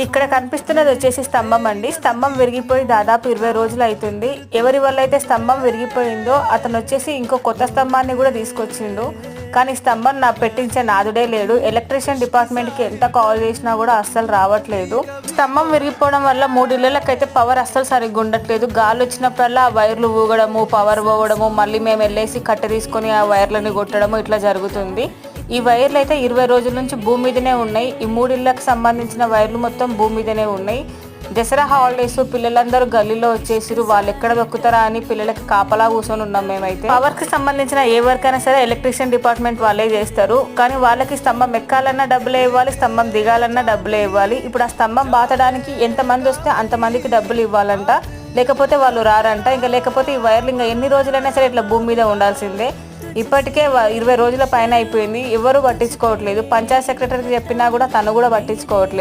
ఇక్కడ కనిపిస్తున్నది వచ్చేసి స్తంభం అండి. స్తంభం విరిగిపోయి దాదాపు 20 రోజులు అవుతుంది. ఎవరి వల్ల అయితే స్తంభం విరిగిపోయిందో అతను వచ్చేసి ఇంకో కొత్త స్తంభాన్ని కూడా తీసుకొచ్చిండు. కానీ స్తంభం పెట్టించే నాదుడే లేడు. ఎలక్ట్రీషియన్ డిపార్ట్మెంట్కి ఎంత కాల్ చేసినా కూడా అస్సలు రావట్లేదు. స్తంభం విరిగిపోవడం వల్ల 3 ఇళ్ళకైతే పవర్ అస్సలు సరిగ్గా ఉండట్లేదు. గాలి వచ్చినప్పుడల్లా ఆ వైర్లు ఊగడము, పవర్ పోవడము, మళ్ళీ మేము వెళ్ళేసి కట్టె తీసుకొని ఆ వైర్లని కొట్టడము ఇట్లా జరుగుతుంది. ఈ వైర్లు అయితే 20 రోజుల నుంచి భూమి మీదనే ఉన్నాయి. ఈ 3 ఇళ్ళకి సంబంధించిన వైర్లు మొత్తం భూమి మీదనే ఉన్నాయి. దసరా హాలిడేస్ పిల్లలందరూ గల్లీలో వచ్చేసిరు. వాళ్ళు ఎక్కడ దొక్కుతారా అని పిల్లలకి కాపలా కూర్చొని ఉన్నాం మేమైతే. పవర్ కి సంబంధించిన ఏ వర్క్ అయినా సరే ఎలక్ట్రీషియన్ డిపార్ట్మెంట్ వాళ్ళే చేస్తారు. కానీ వాళ్ళకి స్తంభం ఎక్కాలన్నా డబ్బులే ఇవ్వాలి, స్తంభం దిగాలన్నా డబ్బులే ఇవ్వాలి. ఇప్పుడు ఆ స్తంభం బాతడానికి ఎంతమంది వస్తే అంతమందికి డబ్బులు ఇవ్వాలంట, లేకపోతే వాళ్ళు రారంట. ఇంకా లేకపోతే ఈ వైర్లు ఇంకా ఎన్ని రోజులైనా సరే ఇట్లా భూమి మీద ఉండాల్సిందే. ఇప్పటికే 20 రోజుల పైన అయిపోయింది. ఎవరు పట్టించుకోవట్లేదు. పంచాయత్ సెక్రటరీకి చెప్పినా కూడా తను కూడా పట్టించుకోవట్లేదు.